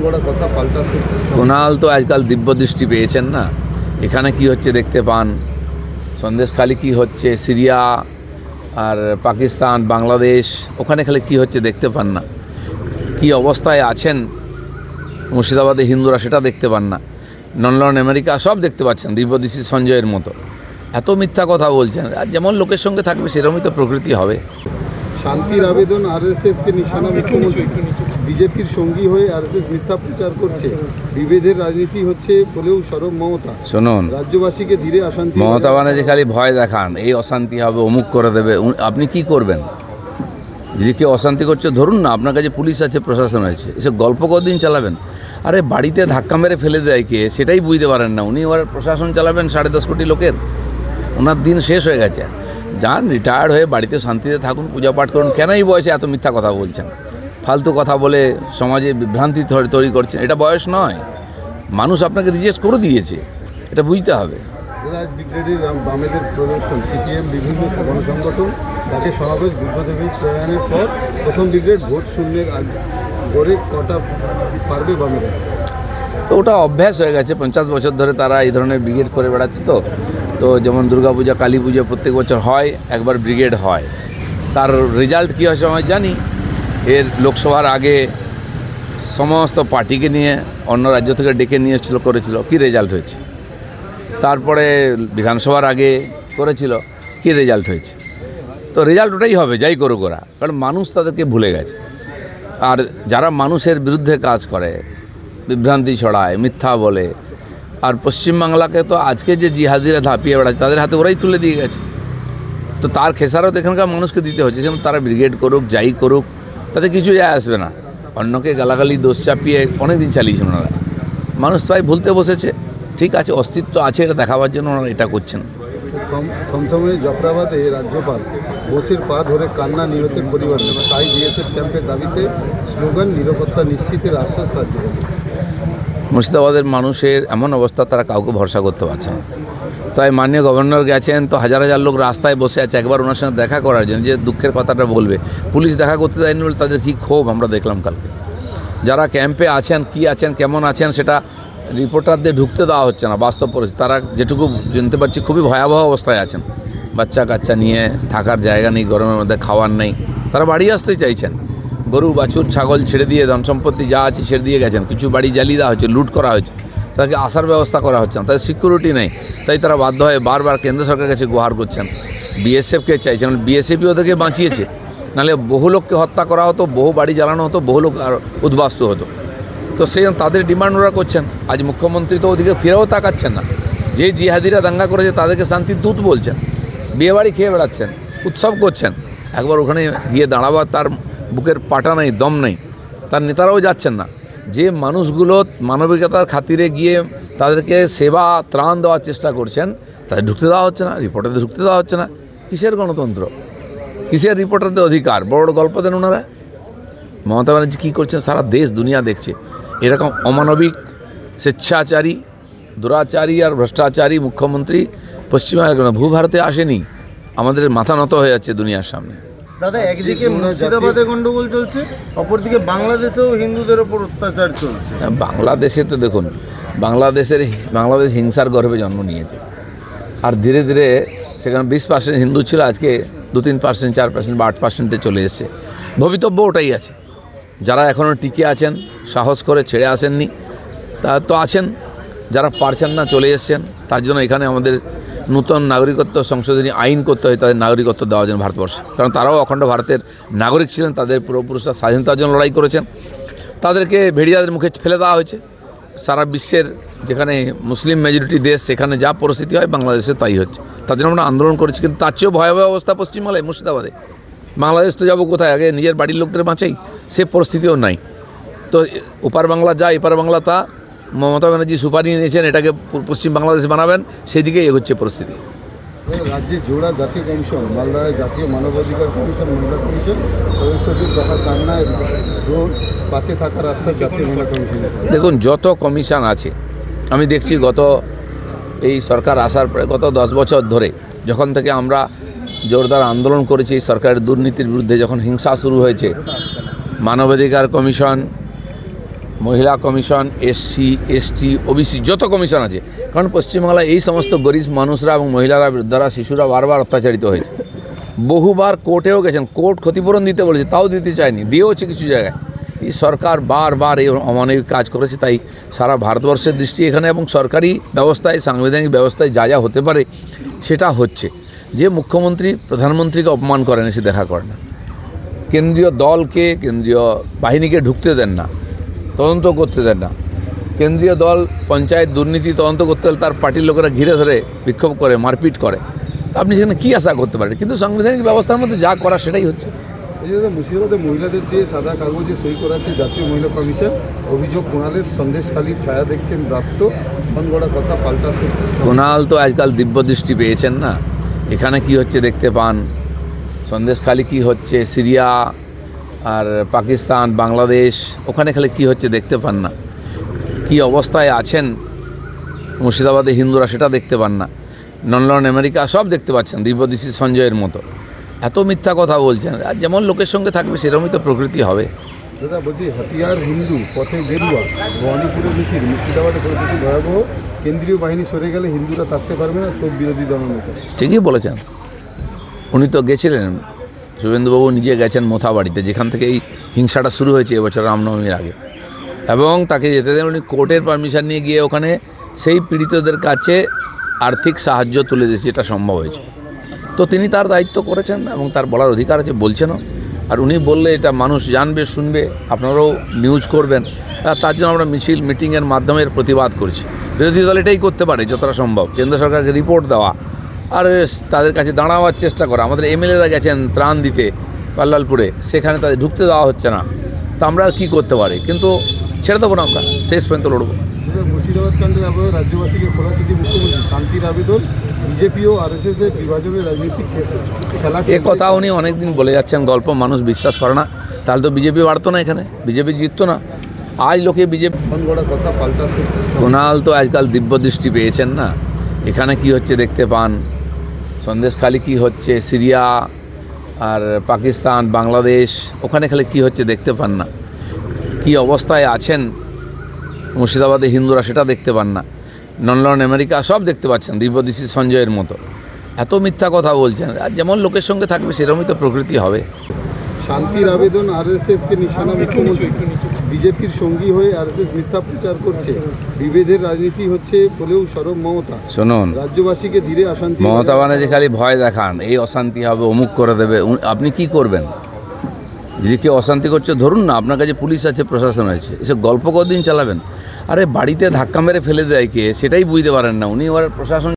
গড়া কথা পাল্টাতে? কুণাল তো আজকাল দিব্যদৃষ্টি পেয়েছেন না, এখানে কি হচ্ছে দেখতে পান, সন্দেশখালি কি হচ্ছে, সিরিয়া আর পাকিস্তান, বাংলাদেশ, ওখানে খালি কি হচ্ছে দেখতে পান না, কি অবস্থায় আছেন মুর্শিদাবাদে হিন্দুরা সেটা দেখতে পান না, লন্ডন আমেরিকা সব দেখতে পাচ্ছেন দিব্যদৃষ্টি সঞ্জয়ের মতো। এত মিথ্যা কথা বলছেন, আর যেমন লোকের সঙ্গে থাকবে সেরকমই তো প্রকৃতি হবে। শান্তির আবেদন আরএসএসকে নিশানা মুখ্যমন্ত্রী, বিজেপির সঙ্গী হয়ে আরএসএস মিথ্যা প্রচার করছে, বিভেদের রাজনীতি হচ্ছে বলেও সরব মমতা। শুনুন, রাজ্যবাসীকে ধীরে অশান্তি। মমতা ব্যানার্জি খালি ভয় দেখান, এই অশান্তি হবে, অমুক করে দেবে। আপনি কি করবেন? যদি কেউ অশান্তি করছে ধরুন না, আপনার কাছে পুলিশ আছে, প্রশাসন আছে, এসব গল্প কতদিন চালাবেন? আরে বাড়িতে ধাক্কা মেরে ফেলে দেয় কে, সেটাই বুঝতে পারেন না। উনি ওর প্রশাসন চালাবেন 10.5 কোটি লোকের, ওনার দিন শেষ হয়ে গেছে। যান, রিটায়ার্ড হয়ে বাড়িতে শান্তিতে থাকুন, পূজা পাঠ করুন। কেন এই বয়সে এত মিথ্যা কথা বলছেন? ফালতু কথা বলে সমাজে বিভ্রান্তি তৈরি করছেন। এটা বয়স নয়, মানুষ আপনাকে রিজেক্ট করে দিয়েছে, এটা বুঝতে হবে। ব্রিগেডের বামেদের প্রদর্শন, সিপিএম বিভিন্ন গণসংগঠন তাকে সমাবেশ, বুদ্ধদেবী প্রয়াণের পর প্রথম ব্রিগেড ভোট শূন্যের গড়ে কটা পারবে বামেরা? তো ওটা অভ্যাস হয়ে গেছে, 50 বছর ধরে তারা এই ধরনের ব্রিগেড করে বেড়াচ্ছে। তো যেমন দুর্গাপূজা, কালী পুজো প্রত্যেক বছর হয়, একবার ব্রিগেড হয়। তার রেজাল্ট কী হয় সময় জানি। এর লোকসভার আগে সমস্ত পার্টিকে নিয়ে অন্য রাজ্য থেকে ডেকে নিয়ে করেছিল, কী রেজাল্ট হয়েছে। তারপরে বিধানসভার আগে করেছিল, কী রেজাল্ট হয়েছে। তো রেজাল্ট ওটাই হবে, যাই করুক ওরা, কারণ মানুষ তাদেরকে ভুলে গেছে। আর যারা মানুষের বিরুদ্ধে কাজ করে, বিভ্রান্তি ছড়ায়, মিথ্যা বলে, আর পশ্চিমবাংলাকে তো আজকে যে জিহাদিরা ধাপিয়ে বেড়াচ্ছে তাদের হাতে ওরাই তুলে দিয়ে গেছে। তো তার খেসারত এখানকার মানুষকে দিতে হচ্ছে। যেমন তারা ব্রিগেড করুক, যাই করুক, তাতে কিছু যায় আসবে না। অন্যকে গালাগালি দোষ চাপিয়ে অনেক দিন চালিয়েছেন ওনারা, মানুষ তাই ভুলতে বসেছে। ঠিক আছে, অস্তিত্ব আছে, এটা দেখাবার জন্য ওনারা এটা করছেন। থমথমে জাফরাবাদে রাজ্যপাল বোসের পা ধরে কান্না নিহতের পরিবার, তাই বিএসএফ ক্যাম্পের দাবিতে স্লোগান, নিরাপত্তা নিশ্চিতের আশ্বাস রাজ্যপাল। মুর্শিদাবাদের মানুষের এমন অবস্থা, তারা কাউকে ভরসা করতে পারছে না। তাই মাননীয় গভর্নর গেছেন, তো হাজার হাজার লোক রাস্তায় বসে আছে একবার ওনার সঙ্গে দেখা করার জন্য, যে দুঃখের কথাটা বলবে। পুলিশ দেখা করতে দেয়নি বলে তাদের কী ক্ষোভ আমরা দেখলাম কালকে। যারা ক্যাম্পে আছেন, কি আছেন, কেমন আছেন, সেটা রিপোর্টারদের ঢুকতে দেওয়া হচ্ছে না। বাস্তব পরিস্থিতি তারা যেটুকু জানতে পারছি খুবই ভয়াবহ অবস্থায় আছেন। বাচ্চা কাচ্চা নিয়ে থাকার জায়গা নেই, গরমের মধ্যে খাওয়ার নেই, তারা বাড়ি আসতে চাইছেন। গরু, বাছুর, ছাগল ছেড়ে দিয়ে, ধন সম্পত্তি যা আছে ছেড়ে দিয়ে গেছেন। কিছু বাড়ি জ্বালিয়ে দেওয়া হচ্ছে, লুট করা হয়েছে, তাদেরকে আসার ব্যবস্থা করা হচ্ছে না, তাদের সিকিউরিটি নেই। তাই তারা বাধ্য হয়ে বারবার কেন্দ্র সরকারের কাছে গুহার করছেন, বিএসএফকে চাইছেন। বিএসএফই ওদেরকে বাঁচিয়েছে, নাহলে বহু লোককে হত্যা করা হতো, বহু বাড়ি জ্বালানো হতো, বহু লোক আর উদ্বাস্তু হতো। তো সেই জন্য তাদের ডিমান্ড ওরা করছেন। আজ মুখ্যমন্ত্রী তো ওদিকে ফিরেও তাকাচ্ছেন না। যে জিহাদিরা দাঙ্গা করেছে তাদেরকে শান্তির দূত বলছেন, বিয়েবাড়ি খেয়ে বেড়াচ্ছেন, উৎসব করছেন। একবার ওখানে গিয়ে দাঁড়াবার তার বুকের পাটা নেই, দম নেই, তার নেতারাও যাচ্ছেন না। যে মানুষগুলো মানবিকতার খাতিরে গিয়ে তাদেরকে সেবা ত্রাণ দেওয়ার চেষ্টা করছেন, তাদের ঢুকতে দেওয়া হচ্ছে না, রিপোর্টারদের ঢুকতে দেওয়া হচ্ছে না। কিসের গণতন্ত্র, কিসের রিপোর্টারদের অধিকার? বড় বড় গল্প দেন ওনারা। মমতা ব্যানার্জি কী করছেন সারা দেশ দুনিয়া দেখছে। এরকম অমানবিক, স্বেচ্ছাচারী, দুরাচারী আর ভ্রষ্টাচারী মুখ্যমন্ত্রী পশ্চিমবঙ্গে ভূভারতে আসেনি। আমাদের মাথা নত হয়ে যাচ্ছে দুনিয়ার সামনে। দাদা, একদিকে মুর্শিদাবাদে গন্ডগোল চলছে, অপরদিকে বাংলাদেশেও হিন্দুদের ওপর অত্যাচার চলছে। বাংলাদেশে তো দেখুন, বাংলাদেশ হিংসার গর্ভে জন্ম নিয়েছে। আর ধীরে ধীরে সেখানে 20% হিন্দু ছিল, আজকে 2-3%, 4% বা 8%-এ চলে এসছে। ভবিতব্য ওটাই আছে। যারা এখনও টিকে আছেন, সাহস করে ছেড়ে আসেননি, তারা তো আছেন। যারা পারছেন না, চলে এসছেন। তার জন্য এখানে আমাদের নূতন নাগরিকত্ব সংশোধনী আইন করতে হয়, তাদের নাগরিকত্ব দেওয়ার জন্য ভারতবর্ষে। কারণ তারাও অখণ্ড ভারতের নাগরিক ছিলেন, তাদের পূর্বপুরুষরা স্বাধীনতার জন্য লড়াই করেছেন। তাদেরকে ভেড়িয়াদের মুখে ফেলে দেওয়া হয়েছে। সারা বিশ্বের যেখানে মুসলিম মেজরিটি দেশ, সেখানে যা পরিস্থিতি হয় বাংলাদেশে তাই হচ্ছে। তার জন্য আমরা আন্দোলন করেছি। কিন্তু তার চেয়েও ভয়াবহ অবস্থা পশ্চিমবাংলায়, মুর্শিদাবাদে। বাংলাদেশ তো যাবো কোথায়? আগে নিজের বাড়ির লোকদের বাঁচাই, সে পরিস্থিতিও নাই। তো ওপার বাংলা যা, এপার বাংলা তা। মমতা ব্যানার্জি সুপারি নিয়েছেন, এটাকে পশ্চিম বাংলাদেশ বানাবেন, সেদিকে এগোচ্ছে পরিস্থিতি। রাজ্যে জোড়া জাতীয় কমিশন, মালদায় জাতীয় মানবাধিকার কমিশন, মহিলা কমিশন সদস্যদের দেখা কান্নায় পাশে থাকার আশ্বাস জাতীয় মহিলা কমিশন। দেখুন, যত কমিশন আছে আমি দেখছি এই সরকার আসার পরে গত 10 বছর ধরে, যখন থেকে আমরা জোরদার আন্দোলন করেছি এই সরকারের দুর্নীতির বিরুদ্ধে, যখন হিংসা শুরু হয়েছে, মানবাধিকার কমিশন, মহিলা কমিশন, এসসি, এসটি, ওবিসি যত কমিশন আছে, কারণ পশ্চিমবাংলায় এই সমস্ত গরিব মানুষরা এবং মহিলারা, বৃদ্ধরা, শিশুরা বারবার অত্যাচারিত হয়েছে। বহুবার কোর্টেও গেছেন, কোর্ট ক্ষতিপূরণ দিতে বলেছে, তাও দিতে চায়নি, দিয়েওছে কিছু জায়গায়। এই সরকার বারবার এই অমানবিক কাজ করেছে। তাই সারা ভারতবর্ষের দৃষ্টি এখানে, এবং সরকারি ব্যবস্থায়, সাংবিধানিক ব্যবস্থায় যা যা হতে পারে সেটা হচ্ছে। যে মুখ্যমন্ত্রী প্রধানমন্ত্রীকে অপমান করেন, এসে দেখা করেন না, কেন্দ্রীয় দলকে, কেন্দ্রীয় বাহিনীকে ঢুকতে দেন না, তদন্ত করতে দেন না, কেন্দ্রীয় দল পঞ্চায়েত দুর্নীতি তদন্ত করতে হলে তার পার্টির লোকেরা ঘিরে ধরে বিক্ষোভ করে, মারপিট করে। তা আপনি সেখানে কী আশা করতে পারেন? কিন্তু সাংবিধানিক ব্যবস্থার মধ্যে যা করা সেটাই হচ্ছে। এই যে মুর্শিদাবাদে মহিলাদের দিয়ে সাদা কাগজে সই করাচ্ছে জাতীয় মহিলা কমিশন, অভিযোগ কুণালের সন্দেশখালির ছায়া দেখছেন ব্রাত্য, মন গড়া কথা পাল্টাতে। কুণাল তো আজকাল দিব্যদৃষ্টি পেয়েছেন না, এখানে কি হচ্ছে দেখতে পান, সন্দেশখালি কি হচ্ছে, সিরিয়া আর পাকিস্তান, বাংলাদেশ, ওখানে খালি কি হচ্ছে দেখতে পান না। কি অবস্থায় আছেন মুর্শিদাবাদে হিন্দুরা সেটা দেখতে পান না। লন্ডন, আমেরিকা সব দেখতে পাচ্ছেন দিব্যদৃষ্টি সঞ্জয়ের মতো। এত মিথ্যা কথা বলছেন। আর যেমন লোকের সঙ্গে থাকবে সেরকমই তো প্রকৃতি হবে। দাদা বলছি, হাতিয়ার হিন্দু পথে গেরুয়া, ভবানীপুরে মিছিল, মুর্শিদাবাদে পরিস্থিতি ভয়াবহ, কেন্দ্রীয় বাহিনী সরে গেলে হিন্দুরা থাকতে পারবে না, তো বিরোধী দলনেতা। ঠিকই বলেছেন। উনি তো গেছিলেন, শুভেন্দুবাবু নিজে গেছেন মোথাবাড়িতে, যেখান থেকে এই হিংসাটা শুরু হয়েছে এবছর রামনবমীর আগে, এবং তাকে যেতে দেন। উনি কোর্টের পারমিশন নিয়ে গিয়ে ওখানে সেই পীড়িতদের কাছে আর্থিক সাহায্য তুলে দিয়েছে, এটা সম্ভব হয়েছে। তো তিনি তার দায়িত্ব করেছেন এবং তার বলার অধিকার আছে, বলছেনও। আর উনি বললে এটা মানুষ জানবে, শুনবে, আপনারাও নিউজ করবেন। তার জন্য আমরা মিছিল, মিটিংয়ের মাধ্যমে এর প্রতিবাদ করছি। বিরোধী দল এটাই করতে পারে যতটা সম্ভব, কেন্দ্র সরকারকে রিপোর্ট দেওয়া আর তাদের কাছে দাঁড়াবার চেষ্টা করা। আমাদের এমএলএরা গেছেন ত্রাণ দিতে পাল্লালপুরে, সেখানে তাদের ঢুকতে দেওয়া হচ্ছে না। তো আমরা আর কী করতে পারি? কিন্তু ছেড়ে দেবো না, আমরা শেষ পর্যন্ত লড়বো। মুর্শিদাবাদ কাণ্ডের আবহে রাজ্যবাসীকে খোলা চিঠি মুখ্যমন্ত্রী, শান্তির আবেদন, বিজেপি ও আরএসএসের বিভাজনের রাজনৈতিক খেলা। এ কথা উনি অনেক দিন বলে যাচ্ছেন, গল্প মানুষ বিশ্বাস করে না। তাহলে তো বিজেপি বাড়তো না, এখানে বিজেপি জিততো না। আজ লোকে বিজেপি মন গড়া কথা পাল্টাতে। কুণাল তো আজকাল দিব্যদৃষ্টি পেয়েছেন না, এখানে কি হচ্ছে দেখতে পান, সন্দেশখালি কি হচ্ছে, সিরিয়া আর পাকিস্তান, বাংলাদেশ, ওখানে খালি কি হচ্ছে দেখতে পান না। কি অবস্থায় আছেন মুর্শিদাবাদে হিন্দুরা সেটা দেখতে পান না। লন্ডন, আমেরিকা সব দেখতে পাচ্ছেন দিব্যদৃষ্টি সঞ্জয়ের মতো। এত মিথ্যা কথা বলছেন। আর যেমন লোকের সঙ্গে থাকবে সেরকমই তো প্রকৃতি হবে। শান্তির আবেদন, আরএসএসকে নিশানা মুখ্যমন্ত্রী, বিজেপির সঙ্গী হয়ে আরএসএস মিথ্যা প্রচার করছে, বিভেদের রাজনীতি হচ্ছে বলেও সরব মমতা। শুনুন, রাজ্যবাসীকে ধীরে অশান্তি। মমতা ব্যানার্জি খালি ভয় দেখান, এই অশান্তি হবে, অমুক করে দেবে। আপনি কি করবেন? যদি কেউ অশান্তি করছে, ধরুন না, আপনার কাছে পুলিশ আছে, প্রশাসন আছে, এসব গল্প কদিন চালাবেন? আরে বাড়িতে ধাক্কা মেরে ফেলে দেয় কে, সেটাই বুঝতে পারেন না উনি। ওর প্রশাসন